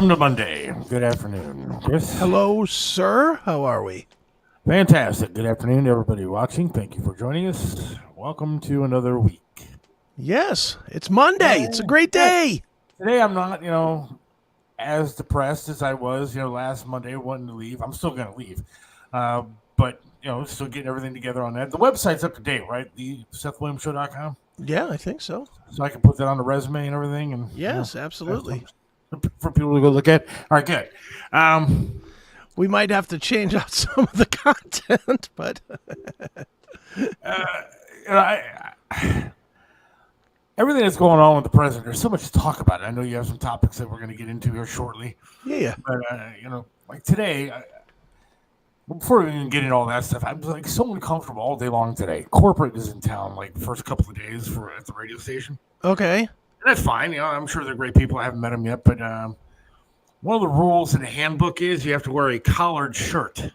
Welcome to Monday. Good afternoon, Chris. Hello, sir. How are we? Fantastic. Good afternoon to everybody watching. Thank you for joining us. Welcome to another week. Yes, it's Monday. It's a great day. Today I'm not, as depressed as I was, last Monday wanting to leave. I'm still going to leave. But, still getting everything together on that. The website's up to date, right? The SethWilliamsShow.com? Yeah, I think so. So I can put that on the resume and everything. And yes, absolutely. For people to go look at. All right, good. We might have to change out some of the content, but everything that's going on with the president, there's so much to talk about. I know you have some topics that we're going to get into here shortly. Yeah. But like today, before we even get into all that stuff, I'm like so uncomfortable all day long today. Corporate is in town like the first couple of days at the radio station. Okay. And that's fine. I'm sure they're great people. I haven't met them yet, but one of the rules in the handbook is you have to wear a collared shirt.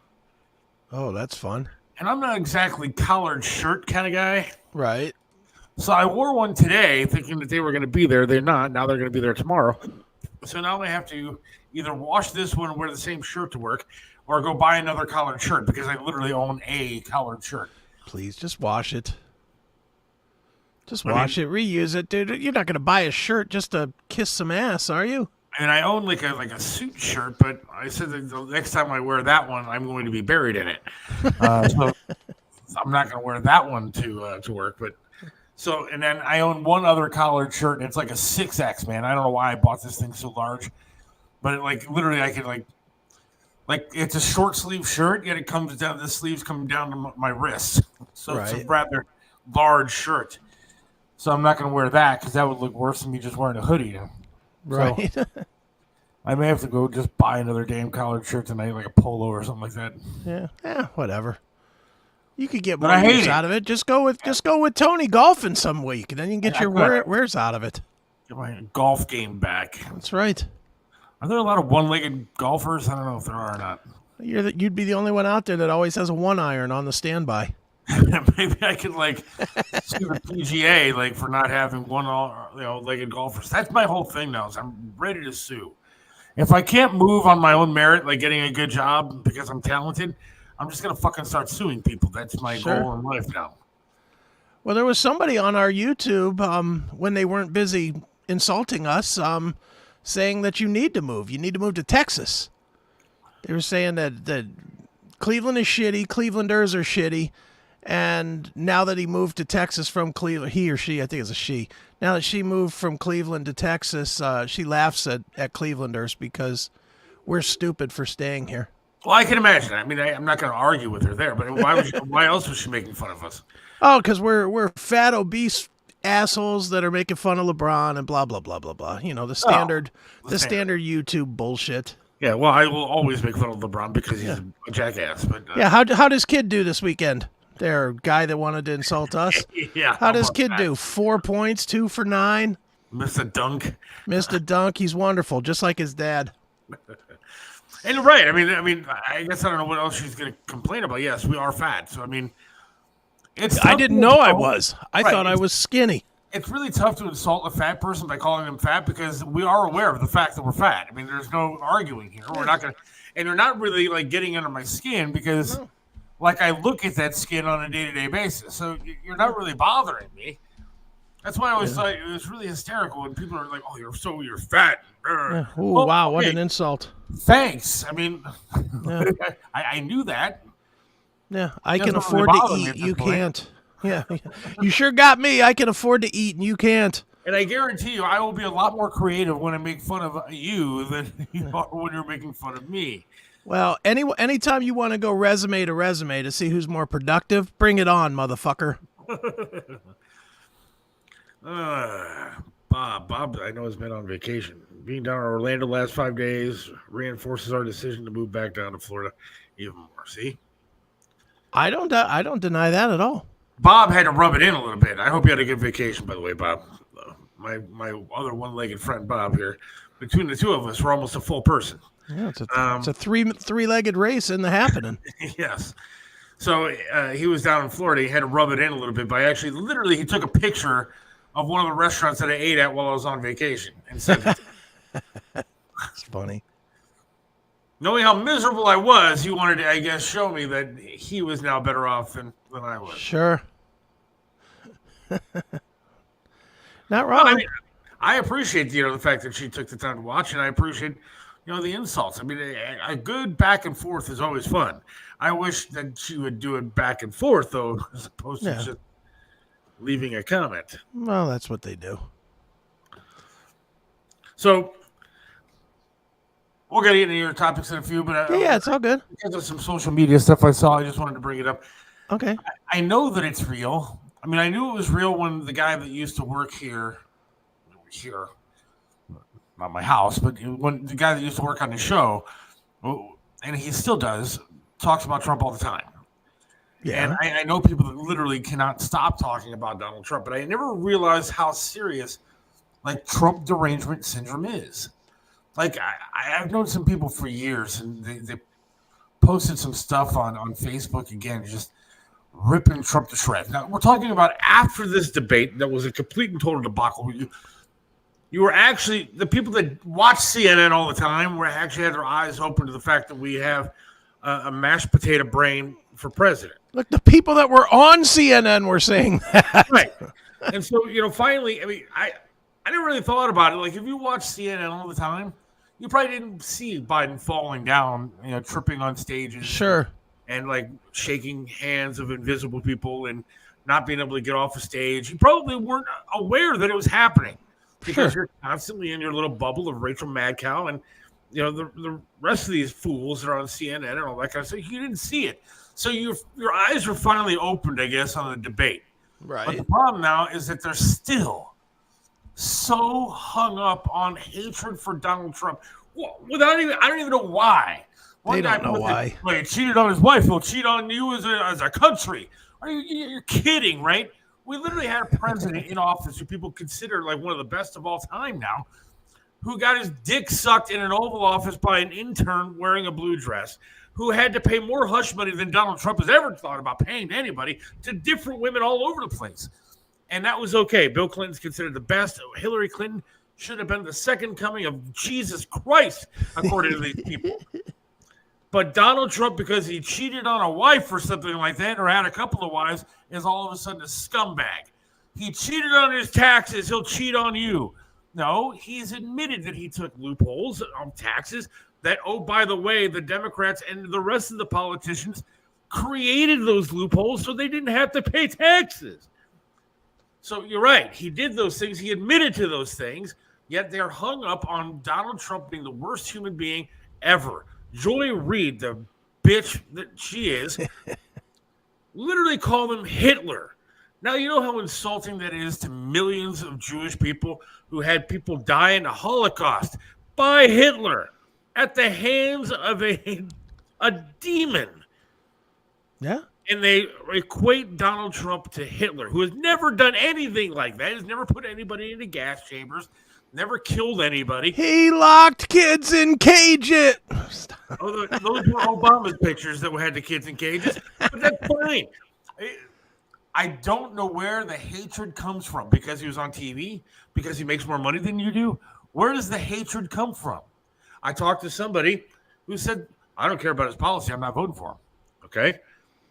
Oh, that's fun. And I'm not exactly collared shirt kind of guy. Right. So I wore one today thinking that they were going to be there. They're not. Now they're going to be there tomorrow. So now I have to either wash this one and wear the same shirt to work or go buy another collared shirt because I literally own a collared shirt. Please, just wash it. Just wash it. Reuse it, dude. You're not going to buy a shirt just to kiss some ass, are you? And I own like a suit shirt, but I said that the next time I wear that one, I'm going to be buried in it. So I'm not going to wear that one to work. But and then I own one other collared shirt, and it's like a 6X, man. I don't know why I bought this thing so large, but literally I could like it's a short sleeve shirt, yet it comes down. The sleeves come down to my wrists, so It's a rather large shirt. So I'm not going to wear that because that would look worse than me just wearing a hoodie. Right. So, I may have to go just buy another damn collared shirt tonight, like a polo or something like that. Yeah, whatever. You could get more use out of it. Just go with Tony golfing some week, and then you can get your wares out of it. Get my golf game back. That's right. Are there a lot of one-legged golfers? I don't know if there are or not. You'd be the only one out there that always has a 1-iron on the standby. Maybe I could sue the PGA for not having legged golfers. That's my whole thing now. Is I'm ready to sue. If I can't move on my own merit, like getting a good job because I'm talented, I'm just gonna fucking start suing people. That's my goal in life now. Well, there was somebody on our YouTube when they weren't busy insulting us, saying that you need to move. You need to move to Texas. They were saying that Cleveland is shitty. Clevelanders are shitty. And now that he moved to Texas from Cleveland, he or she, I think it's a she. Now that she moved from Cleveland to Texas, she laughs at Clevelanders because we're stupid for staying here. Well, I can imagine. I mean, I'm not going to argue with her there, but why else was she making fun of us? Oh, because we're fat, obese assholes that are making fun of LeBron and blah, blah, blah, blah, blah. The standard YouTube bullshit. Yeah, well, I will always make fun of LeBron because he's a jackass. But how does Kid do this weekend? There, guy that wanted to insult us. Yeah. How does Kid do? 4 points, 2 for 9. Missed a dunk. Missed a dunk. He's wonderful, just like his dad. And you're right. I mean, I guess I don't know what else she's going to complain about. Yes, we are fat. So I mean, I didn't know I was. I thought I was skinny. It's really tough to insult a fat person by calling them fat because we are aware of the fact that we're fat. I mean, there's no arguing here. We're not going to, and you're not really getting under my skin because. No. I look at that skin on a day-to-day basis, so you're not really bothering me. That's why I always thought it was really hysterical when people are like, "Oh, you're fat." Yeah. Ooh, well, wow, what an insult! Thanks. I mean, I knew that. Yeah, I can afford to eat. You can't. Yeah, you sure got me. I can afford to eat, and you can't. And I guarantee you, I will be a lot more creative when I make fun of you than you are when you're making fun of me. Well, anytime you want to go resume to see who's more productive, bring it on, motherfucker. Bob, I know has been on vacation. Being down in Orlando the last 5 days reinforces our decision to move back down to Florida even more. See? I don't deny that at all. Bob had to rub it in a little bit. I hope you had a good vacation, by the way, Bob. My other one-legged friend, Bob, here. Between the two of us, we're almost a full person. Yeah, it's a three-legged race in the happening. Yes. So he was down in Florida. He had to rub it in a little bit by literally, he took a picture of one of the restaurants that I ate at while I was on vacation and said, It's funny. Knowing how miserable I was, he wanted to, I guess, show me that he was now better off than I was. Sure. Not Well, wrong. I appreciate the fact that she took the time to watch, and I appreciate the insults. I mean, a good back and forth is always fun. I wish that she would do it back and forth though, as opposed to just leaving a comment. Well, that's what they do. So we'll get into your topics in a few, but Yeah, it's all good. Because of some social media stuff I saw, I just wanted to bring it up. Okay. I know that it's real. I mean, I knew it was real when the guy that used to work here, not my house, but when the guy that used to work on the show, and he still does, talks about Trump all the time. Yeah. And I know people that literally cannot stop talking about Donald Trump, but I never realized how serious, like, Trump derangement syndrome is. Like, I've known some people for years, and they posted some stuff on Facebook again, just ripping Trump to shreds. Now, we're talking about after this debate that was a complete and total debacle. You were actually, the people that watch CNN all the time were actually had their eyes open to the fact that we have a mashed potato brain for president. Look, the people that were on CNN were saying that. Right. And so, finally, I mean, I never really thought about it. Like, if you watch CNN all the time, you probably didn't see Biden falling down, tripping on stages. Sure. And, like, shaking hands of invisible people and not being able to get off a stage. You probably weren't aware that it was happening because you're constantly in your little bubble of Rachel Madcow and, the rest of these fools that are on CNN and all that kind of stuff. You didn't see it. So your eyes were finally opened, I guess, on the debate. Right. But the problem now is that they're still so hung up on hatred for Donald Trump. I don't even know why. They don't know why. Well, he cheated on his wife. He'll cheat on you as a country. You're kidding, right? We literally had a president in office who people consider like one of the best of all time now, who got his dick sucked in an Oval Office by an intern wearing a blue dress, who had to pay more hush money than Donald Trump has ever thought about paying to anybody, to different women all over the place. And that was okay. Bill Clinton's considered the best. Hillary Clinton should have been the second coming of Jesus Christ, according to these people. But Donald Trump, because he cheated on a wife or something like that, or had a couple of wives, is all of a sudden a scumbag. He cheated on his taxes. He'll cheat on you. No, he's admitted that he took loopholes on taxes that, oh, by the way, the Democrats and the rest of the politicians created those loopholes so they didn't have to pay taxes. So you're right. He did those things. He admitted to those things, yet they're hung up on Donald Trump being the worst human being ever. Joy Reid, the bitch that she is, literally called him Hitler. Now, you know how insulting that is to millions of Jewish people who had people die in the Holocaust by Hitler at the hands of a demon. Yeah. And they equate Donald Trump to Hitler, who has never done anything like that. Has never put anybody into gas chambers, never killed anybody. He locked kids in cages. Oh, those were Obama's pictures that had the kids in cages. But that's fine. I don't know where the hatred comes from. Because he was on TV? Because he makes more money than you do? Where does the hatred come from? I talked to somebody who said, I don't care about his policy. I'm not voting for him. Okay?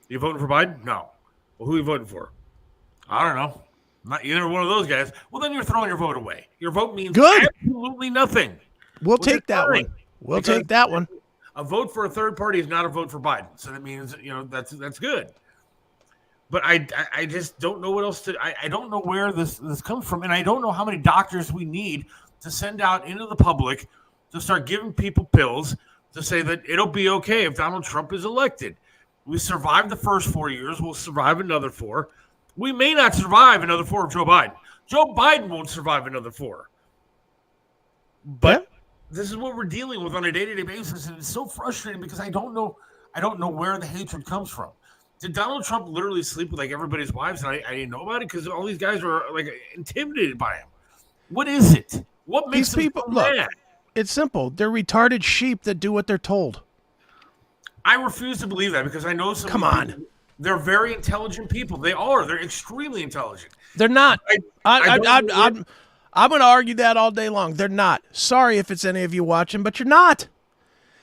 You voting for Biden? No. Well, who are you voting for? I don't know. Not either one of those guys. Well, then you're throwing your vote away. Your vote means absolutely nothing. We'll take that one. We'll take that one. A vote for a third party is not a vote for Biden. So that means, that's good. But I just don't know what else to. I don't know where this comes from, and I don't know how many doctors we need to send out into the public to start giving people pills to say that it'll be okay if Donald Trump is elected. We survived the first 4 years. We'll survive another 4. We may not survive another 4 of Joe Biden. Joe Biden won't survive another 4. But this is what we're dealing with on a day-to-day basis, and it's so frustrating because I don't know where the hatred comes from. Did Donald Trump literally sleep with like everybody's wives and I didn't know about it because all these guys were like intimidated by him? What is it? What makes these people so mad? look? It's simple. They're retarded sheep that do what they're told. I refuse to believe that because I know some. Come on. People, they're very intelligent people. They are. They're extremely intelligent. They're not. I'm going to argue that all day long. They're not. Sorry if it's any of you watching, but you're not.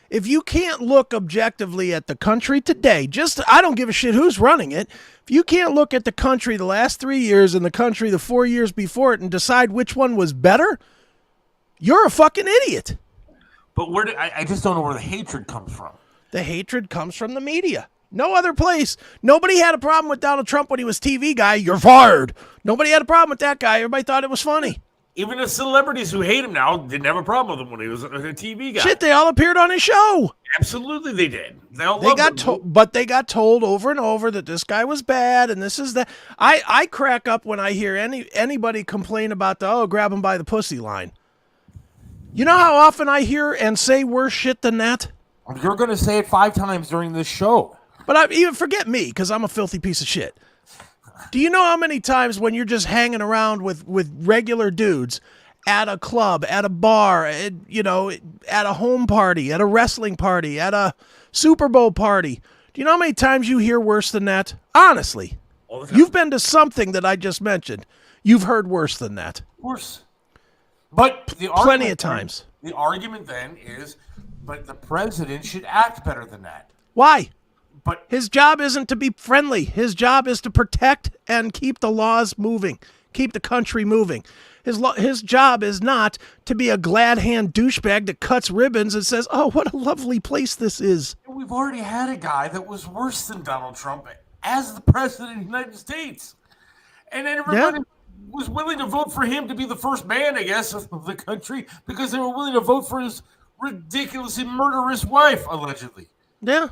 If you can't look objectively at the country today, I don't give a shit who's running it. If you can't look at the country the last 3 years and the country the 4 years before it and decide which one was better, you're a fucking idiot. But I just don't know where the hatred comes from. The hatred comes from the media. No other place. Nobody had a problem with Donald Trump when he was TV guy. You're fired. Nobody had a problem with that guy. Everybody thought it was funny. Even the celebrities who hate him now didn't have a problem with him when he was a TV guy. Shit, they all appeared on his show. Absolutely, they did. But they got told over and over that this guy was bad and this is that. I crack up when I hear anybody complain about grab him by the pussy line. You know how often I hear and say worse shit than that? You're going to say it 5 times during this show. But even forget me, because I'm a filthy piece of shit. Do you know how many times when you're just hanging around with regular dudes at a club, at a bar, at a home party, at a wrestling party, at a Super Bowl party, do you know how many times you hear worse than that? Honestly. You've been to something that I just mentioned. You've heard worse than that. Worse. But plenty of times. The argument then is, but the president should act better than that. Why? But his job isn't to be friendly. His job is to protect and keep the laws moving, keep the country moving. His job is not to be a glad hand douchebag that cuts ribbons and says, "Oh, what a lovely place this is." We've already had a guy that was worse than Donald Trump as the president of the United States, and then everybody was willing to vote for him to be the first man, I guess, of the country because they were willing to vote for his ridiculously murderous wife, allegedly. Yeah.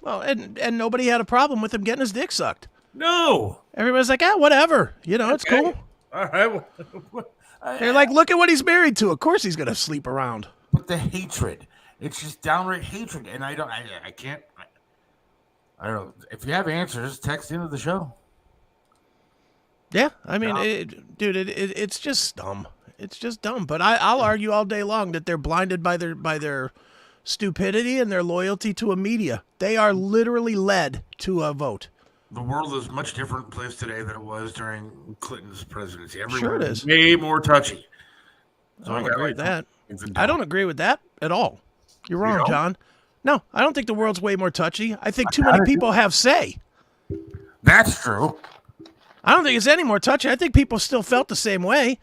Well, and nobody had a problem with him getting his dick sucked. No. Everybody's like, whatever. It's cool. All right. They're like, look at what he's married to. Of course he's going to sleep around. But the hatred. It's just downright hatred. And I can't. I don't know. If you have answers, text into the show. Yeah. I mean, it's just dumb. It's just dumb. But I'll argue all day long that they're blinded by their stupidity and their loyalty to a media. They are literally led to a vote. The world is a much different place today than it was during Clinton's presidency. Sure it is. Way more touchy. So I don't agree with that. I don't agree with that at all. You're wrong, John. No, I don't think the world's way more touchy. I think too many people have say. That's true. I don't think it's any more touchy. I think people still felt the same way.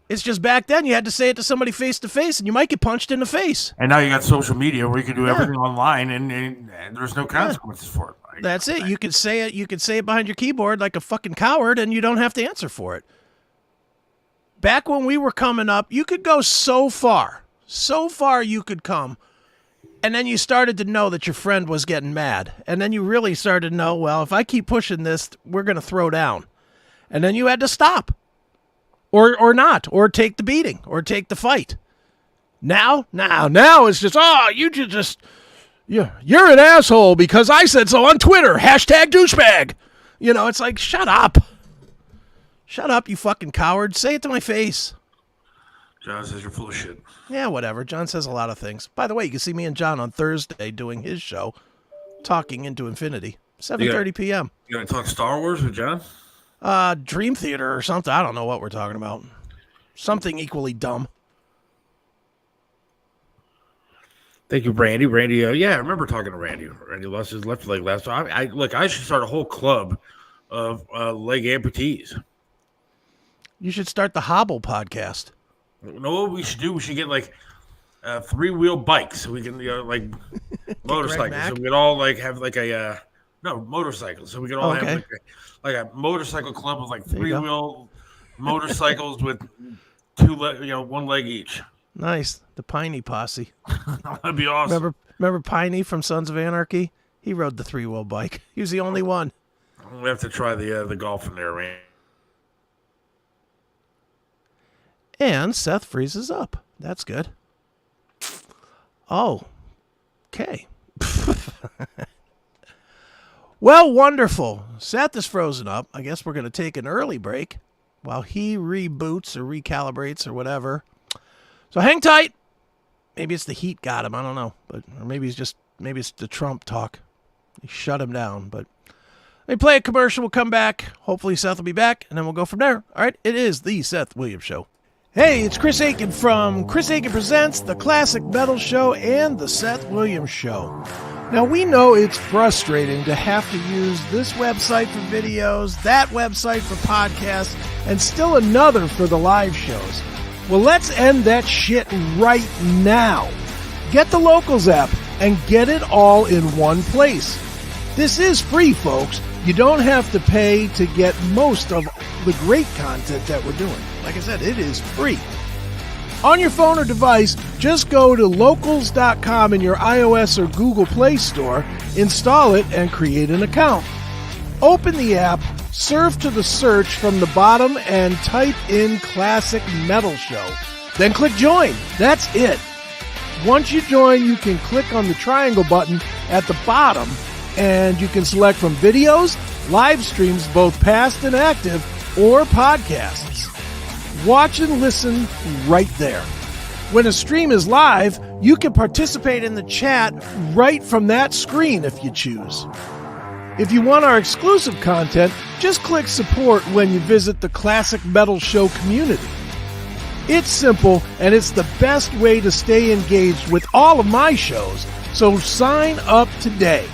It's just back then you had to say it to somebody face to face, and you might get punched in the face. And now you got social media where you can do everything online, and there's no consequences for it. That's it. You could say it. You could say it behind your keyboard like a fucking coward, and you don't have to answer for it. Back when we were coming up, you could go so far you could come, and then you started to know that your friend was getting mad, and then you really started to know, well, if I keep pushing this, we're going to throw down, and then you had to stop. Or not, or take the beating, or take the fight. Now it's just, you're an asshole because I said so on Twitter. #douchebag. It's like, shut up. Shut up, you fucking coward. Say it to my face. John says you're full of shit. Yeah, whatever. John says a lot of things. By the way, you can see me and John on Thursday doing his show, Talking into Infinity, 7:30 p.m. You going to talk Star Wars with John? Dream Theater or something. I don't know what we're talking about. Something equally dumb. Thank you, Randy. Randy, I remember talking to Randy. Randy lost his left leg last time. I should start a whole club of leg amputees. You should start the Hobble podcast. You know what we should do? We should get 3-wheel bikes so we can motorcycles. So we can all have motorcycles. So we can all have a motorcycle club of 3-wheel motorcycles with one leg each. Nice. The Piney Posse. That'd be awesome. Remember Piney from Sons of Anarchy? He rode the 3-wheel bike. He was the only one. We have to try the golf in there, man. And Seth freezes up. That's good. Oh. Okay. Well, wonderful. Seth is frozen up. I guess we're going to take an early break while he reboots or recalibrates or whatever. So hang tight. Maybe it's the heat got him. I don't know. Or maybe it's the Trump talk. He shut him down. But We play a commercial, we'll come back. Hopefully Seth will be back, and then we'll go from there. All right, it is the Seth Williams Show. Hey, it's Chris Aiken from Chris Aiken Presents, The Classic Metal Show, and The Seth Williams Show. Now, we know it's frustrating to have to use this website for videos, that website for podcasts, and still another for the live shows. Well, let's end that shit right now. Get the Locals app and get it all in one place. This is free, folks. You don't have to pay to get most of the great content that we're doing. Like I said, it is free. On your phone or device, just go to locals.com in your iOS or Google Play Store, install it, and create an account. Open the app, surf to the search from the bottom, and type in Classic Metal Show. Then click Join. That's it. Once you join, you can click on the triangle button at the bottom, and you can select from videos, live streams, both past and active, or podcasts. Watch and listen right there. When a stream is live, you can participate in the chat right from that screen if you choose. If you want our exclusive content, just click support when you visit the Classic Metal Show community. It's simple, and it's the best way to stay engaged with all of my shows, so sign up today.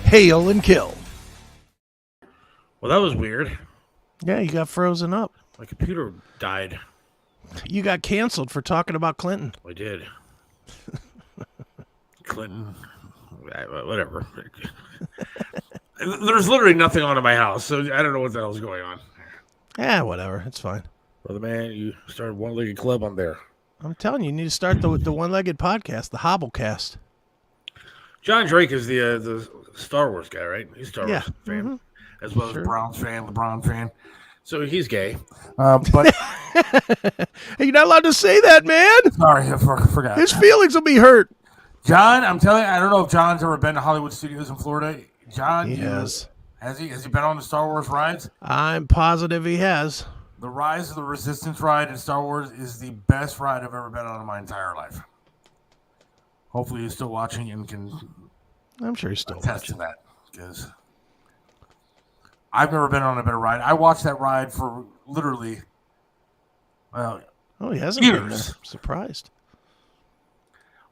Hail and kill. Well, that was weird. Yeah, you got frozen up. My computer died. You got canceled for talking about Clinton. I did. Clinton, whatever. There's literally nothing on in my house, so I don't know what the hell's going on. Yeah, whatever. It's fine. Brother man, you started one-legged club on there. I'm telling you, you need to start the one-legged podcast, the Hobblecast. John Drake is the Star Wars guy, right? He's a Star Wars fan, as well as Browns fan, LeBron fan. So he's gay. But you're not allowed to say that, man. Sorry, I forgot. His feelings will be hurt. John, I'm telling you, I don't know if John's ever been to Hollywood Studios in Florida. John, he has. Has he been on the Star Wars rides? I'm positive he has. The Rise of the Resistance ride in Star Wars is the best ride I've ever been on in my entire life. Hopefully he's still watching and can I'm sure he's still attest to that, because I've never been on a better ride. I watched that ride for literally he hasn't been there. years. I'm surprised.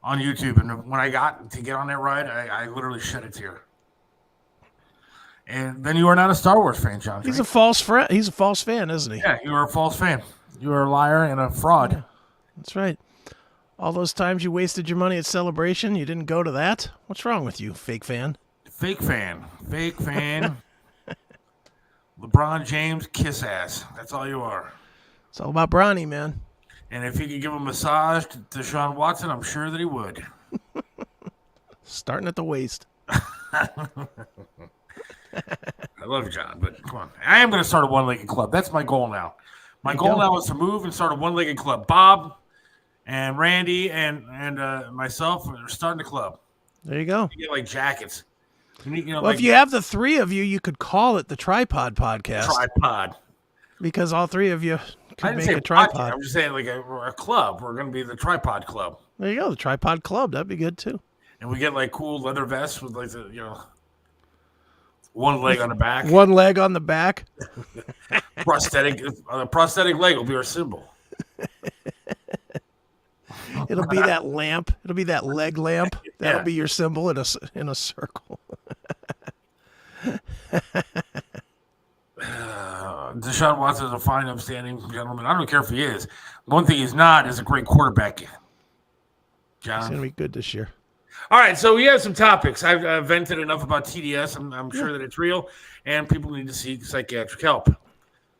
On YouTube, and when I got to get on that ride, I literally shed a tear. And then you are not a Star Wars fan, John. He's a false friend. He's a false fan, isn't he? Yeah, you are a false fan. You are a liar and a fraud. Yeah, that's right. All those times you wasted your money at Celebration, you didn't go to that? What's wrong with you, fake fan? Fake fan. Fake fan. LeBron James, kiss ass. That's all you are. It's all about Bronny, man. And if he could give a massage to Deshaun Watson, I'm sure that he would. Starting at the waist. I love you, John, but come on. I am going to start a one-legged club. That's my goal now. My goal now is to move and start a one-legged club. Bob and Randy and myself are starting a club. There you go. You get like jackets. If you have the three of you, you could call it the Tripod Podcast. Tripod. Because all three of you could make a tripod. tripod. I'm just saying like a club. We're going to be the Tripod Club. There you go, the Tripod Club. That'd be good too. And we get like cool leather vests with like one leg on the back. One leg on the back. prosthetic leg will be our symbol. It'll be that lamp. It'll be that leg lamp. That'll be your symbol in a circle. Deshaun Watson is a fine, upstanding gentleman. I don't care if he is. One thing he's not is a great quarterback. John. It's going to be good this year. All right, so we have some topics. I've vented enough about TDS. I'm sure that it's real, and people need to seek psychiatric help.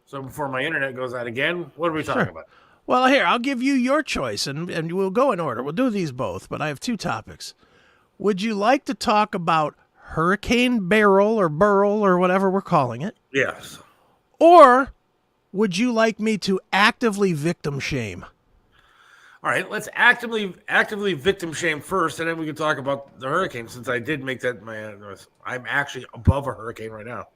So before my internet goes out again, what are we talking about? Well, here, I'll give you your choice, and we'll go in order. We'll do these both, but I have two topics. Would you like to talk about Hurricane Beryl or whatever we're calling it? Yes. Or would you like me to actively victim shame? All right, let's actively victim shame first, and then we can talk about the hurricane. Since I did make that I'm actually above a hurricane right now.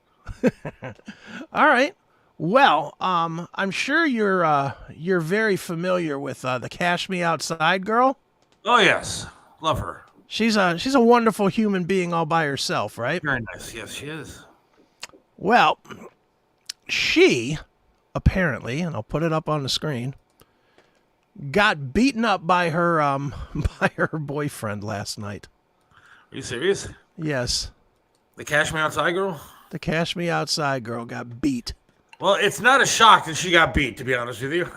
All right. Well, I'm sure you're very familiar with the Cash Me Outside girl. Oh yes, love her. She's a wonderful human being all by herself, right? Very nice. Yes, she is. Well, she apparently, and I'll put it up on the screen, got beaten up by her boyfriend last night. Are you serious? Yes. The Cash Me Outside girl? The Cash Me Outside girl got beat. Well, it's not a shock that she got beat, to be honest with you.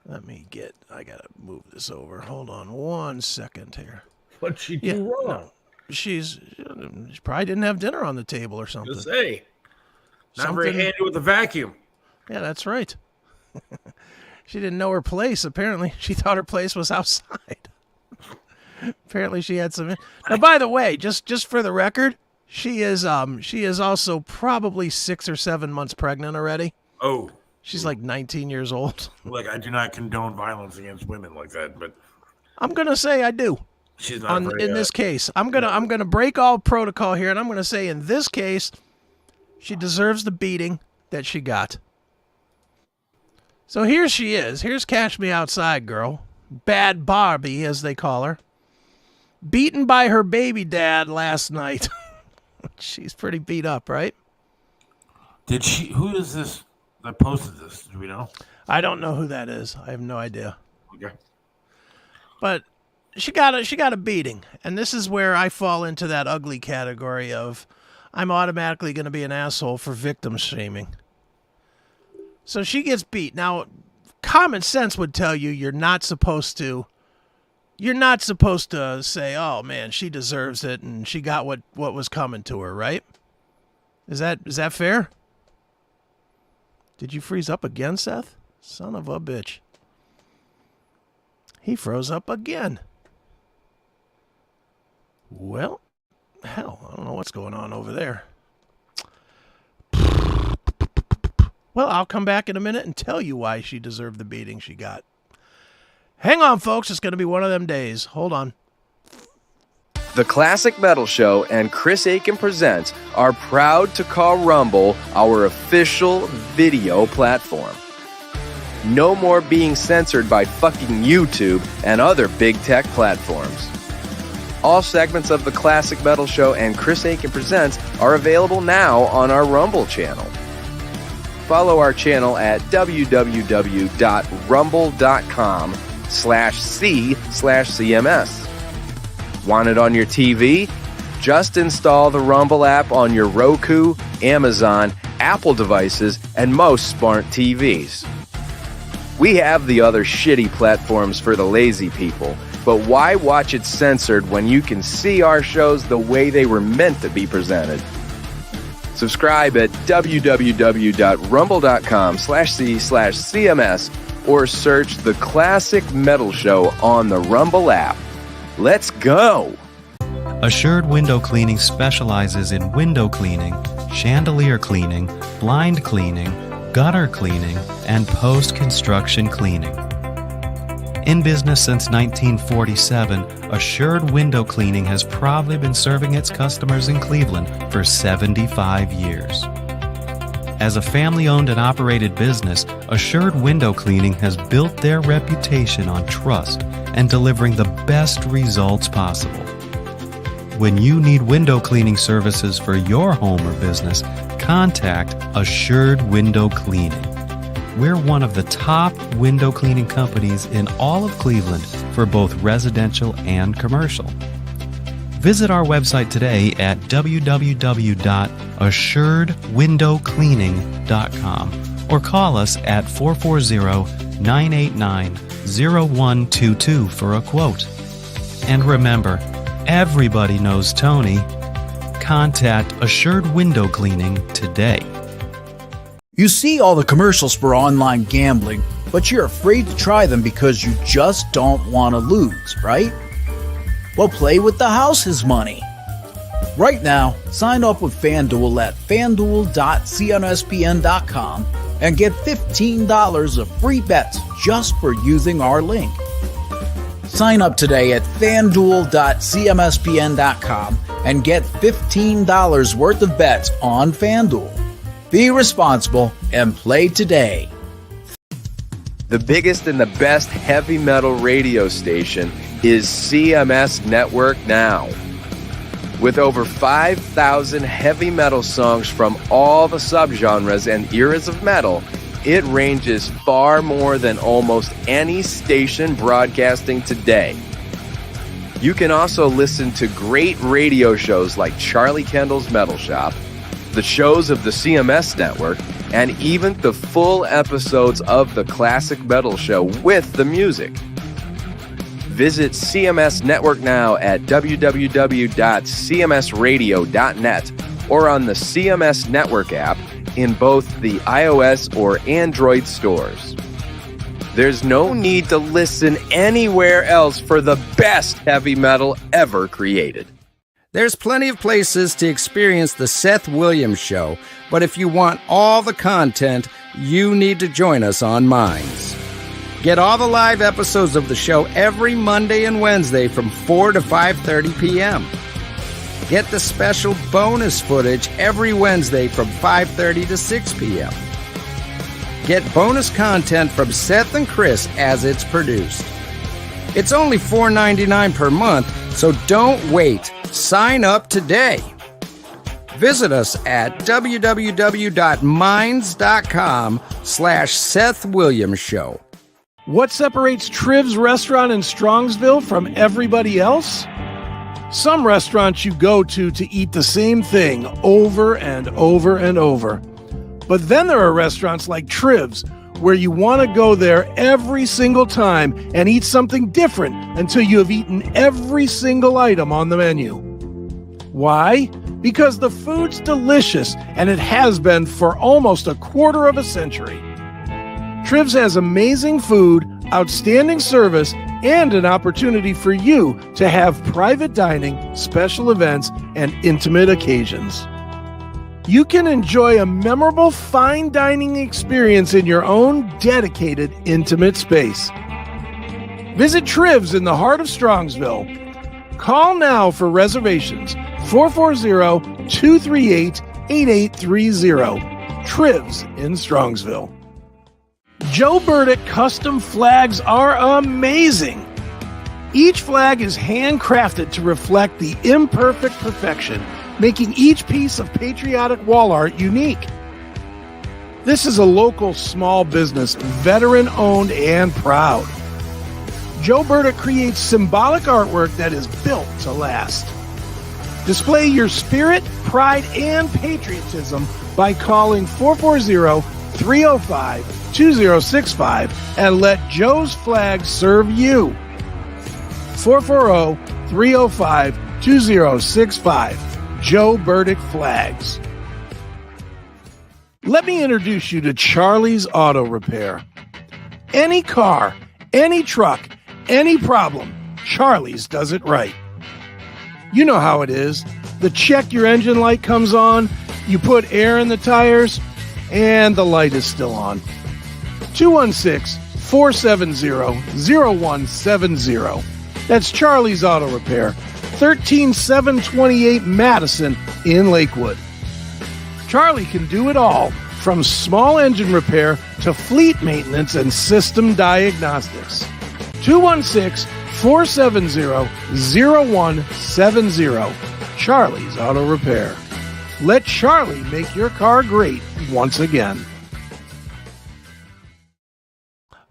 I gotta move this over. Hold on 1 second here. What'd she do wrong? No, she probably didn't have dinner on the table or something. Just say. Not very handy with the vacuum. Yeah, that's right. She didn't know her place, apparently. She thought her place was outside. Apparently she had some... Now, by the way, just for the record, she is also probably 6 or 7 months pregnant already. Oh. She's like 19 years old. Look, I do not condone violence against women like that, but... I'm going to say I do. She's not in this case. I'm gonna break all protocol here, and I'm going to say in this case, she deserves the beating that she got. So here she is. Here's Cash Me Outside girl. Bad Barbie, as they call her. Beaten by her baby dad last night. She's pretty beat up, right? Who is this that posted this? Do we know? I don't know who that is. I have no idea. Okay. But she got a beating. And this is where I fall into that ugly category of I'm automatically going to be an asshole for victim shaming. So she gets beat. Now, common sense would tell you you're not supposed to say, oh man, she deserves it and she got what was coming to her, right? Is that fair? Did you freeze up again, Seth? Son of a bitch. He froze up again. Well, hell, I don't know what's going on over there. Well, I'll come back in a minute and tell you why she deserved the beating she got. Hang on, folks. It's going to be one of them days. Hold on. The Classic Metal Show and Chris Aiken Presents are proud to call Rumble our official video platform. No more being censored by fucking YouTube and other big tech platforms. All segments of the Classic Metal Show and Chris Aiken Presents are available now on our Rumble channel. Follow our channel at www.rumble.com/c/CMS. Want it on your TV? Just install the Rumble app on your Roku, Amazon, Apple devices, and most smart TVs. We have the other shitty platforms for the lazy people, but why watch it censored when you can see our shows the way they were meant to be presented? Subscribe at www.rumble.com/c/CMS or search The Classic Metal Show on the Rumble app. Let's go! Assured Window Cleaning specializes in window cleaning, chandelier cleaning, blind cleaning, gutter cleaning, and post-construction cleaning. In business since 1947, Assured Window Cleaning has proudly been serving its customers in Cleveland for 75 years. As a family-owned and operated business, Assured Window Cleaning has built their reputation on trust and delivering the best results possible. When you need window cleaning services for your home or business, contact Assured Window Cleaning. We're one of the top window cleaning companies in all of Cleveland for both residential and commercial. Visit our website today at www.assuredwindowcleaning.com or call us at 440-989-0122 for a quote. And remember, everybody knows Tony. Contact Assured Window Cleaning today. You see all the commercials for online gambling, but you're afraid to try them because you just don't want to lose, right? Well, play with the house's money. Right now, sign up with FanDuel at fanduel.cmspn.com and get $15 of free bets just for using our link. Sign up today at fanduel.cmspn.com and get $15 worth of bets on FanDuel. Be responsible and play today. The biggest and the best heavy metal radio station is CMS Network Now. With over 5,000 heavy metal songs from all the subgenres and eras of metal, it ranges far more than almost any station broadcasting today. You can also listen to great radio shows like Charlie Kendall's Metal Shop, the shows of the CMS Network, and even the full episodes of the Classic Metal Show with the music. Visit CMS Network now at www.cmsradio.net or on the CMS Network app in both the iOS or Android stores. There's no need to listen anywhere else for the best heavy metal ever created. There's plenty of places to experience the Seth Williams Show, but if you want all the content, you need to join us on Minds. Get all the live episodes of the show every Monday and Wednesday from 4 to 5:30 p.m. Get the special bonus footage every Wednesday from 5:30 to 6 p.m. Get bonus content from Seth and Chris as it's produced. It's only $4.99 per month, so don't wait. Sign up today. Visit us at www.minds.com/Seth Williams Show. What separates Triv's restaurant in Strongsville from everybody else? Some restaurants you go to eat the same thing over and over and over. But then there are restaurants like Triv's where you want to go there every single time and eat something different until you have eaten every single item on the menu. Why? Because the food's delicious and it has been for almost a quarter of a century. Triv's has amazing food, outstanding service, and an opportunity for you to have private dining, special events, and intimate occasions. You can enjoy a memorable fine dining experience in your own dedicated, intimate space. Visit Triv's in the heart of Strongsville. Call now for reservations, 440-238-8830. Triv's in Strongsville. Joe Burdick custom flags are amazing. Each flag is handcrafted to reflect the imperfect perfection, making each piece of patriotic wall art unique. This is a local small business, veteran-owned and proud. Joe Burdick creates symbolic artwork that is built to last. Display your spirit, pride, and patriotism by calling 440-305-2065 and let Joe's flag serve you. 440-305-2065. Joe Burdick Flags. Let me introduce you to Charlie's Auto Repair. Any car, any truck, any problem, Charlie's does it right. You know how it is. The check your engine light comes on, you put air in the tires, and the light is still on. 216-470-0170. That's Charlie's Auto Repair, 13728 Madison in Lakewood. Charlie can do it all, from small engine repair to fleet maintenance and system diagnostics. 216-470-0170. Charlie's Auto Repair. Let Charlie make your car great once again.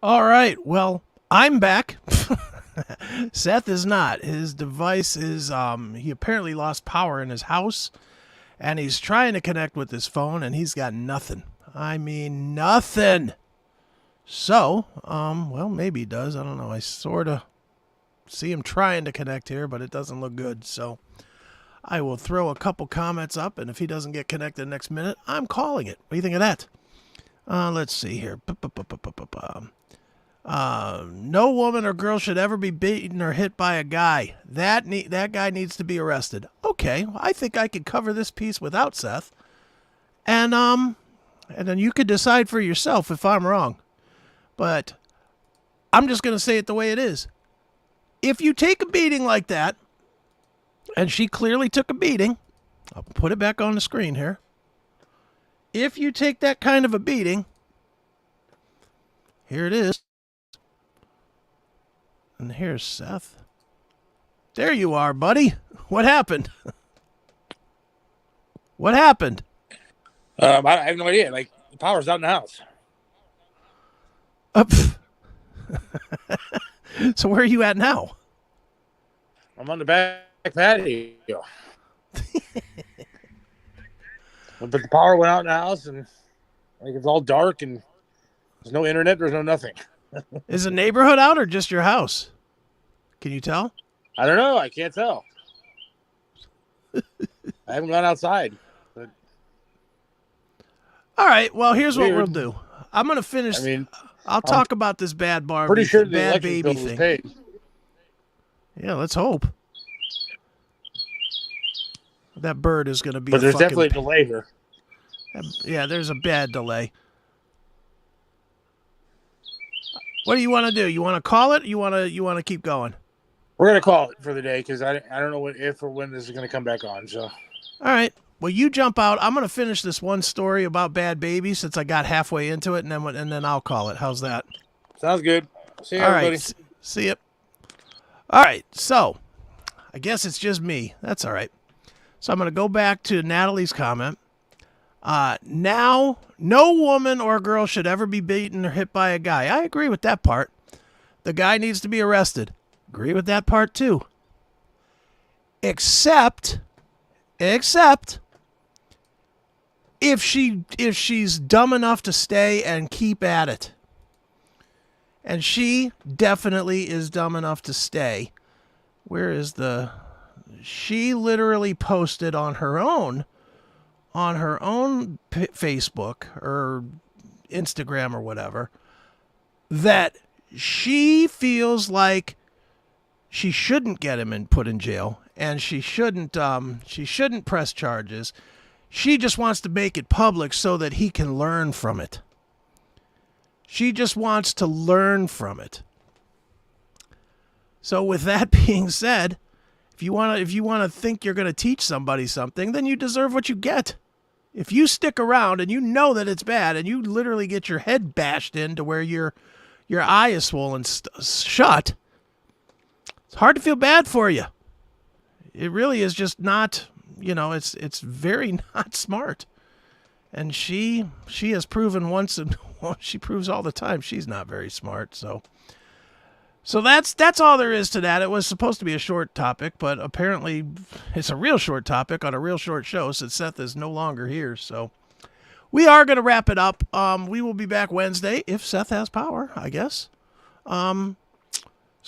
All right, well, I'm back. Seth is not. His device is, he apparently lost power in his house, and he's trying to connect with his phone, and he's got nothing. I mean, nothing. So, well, maybe he does. I don't know. I sort of see him trying to connect here, but it doesn't look good. So I will throw a couple comments up, and if he doesn't get connected next minute, I'm calling it. What do you think of that? Let's see here. No woman or girl should ever be beaten or hit by a guy. That guy needs to be arrested. Okay, well, I think I could cover this piece without Seth. And then you could decide for yourself if I'm wrong. But I'm just going to say it the way it is. If you take a beating like that, and she clearly took a beating, I'll put it back on the screen here. If you take that kind of a beating, here it is. And here's Seth. There you are, buddy. What happened? What happened? I have no idea. Like, the power's out in the house. So where are you at now? I'm on the back patio. But the power went out in the house, and like it's all dark, and there's no internet. There's no nothing. Is the neighborhood out or just your house? Can you tell? I don't know. I can't tell. I haven't gone outside. But All right. Well, here's what Weird. we'll do. I'm gonna finish. I mean, I'll talk about this bad Barbie, pretty sure the bad electric baby bill was thing. paid. Yeah, let's hope. That bird is going to be But a there's fucking... definitely a delay here. Yeah, there's a bad delay. What do you want to do? You want to call it? Or you want to keep going? We're gonna call it for the day because I don't know if or when this is gonna come back on. So, All right. Well, you jump out. I'm going to finish this one story about bad baby since I got halfway into it, and then I'll call it. How's that? sounds good. See you, All everybody. right. See you. All right. So, I guess it's just me. That's all right. So I'm going to go back to Natalie's comment. Now, no woman or girl should ever be beaten or hit by a guy. I agree with that part. The guy needs to be arrested. Agree with that part too. Except if she's dumb enough to stay and keep at it. And she definitely is dumb enough to stay. Where is the... She literally posted on her own Facebook or Instagram or whatever that she feels like she shouldn't get him and put in jail, and she shouldn't press charges. She just wants to make it public so that he can learn from it. She just wants to learn from it. So with that being said, if you want to think you're going to teach somebody something, then you deserve what you get. If you stick around and you know that it's bad and you literally get your head bashed in to where your eye is swollen shut, it's hard to feel bad for you. It really is just not, it's very not smart. And she has proven once, and she proves all the time she's not very smart. So that's all there is to that. It was supposed to be a short topic, but apparently it's a real short topic on a real short show since Seth is no longer here. So we are going to wrap it up. We will be back Wednesday if Seth has power, I guess. So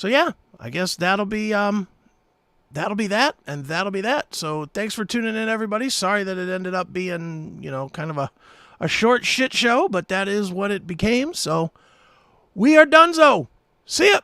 yeah, I guess that'll be that, and that'll be that. So thanks for tuning in, everybody. Sorry that it ended up being, kind of a short shit show, but that is what it became. So we are donezo. See ya.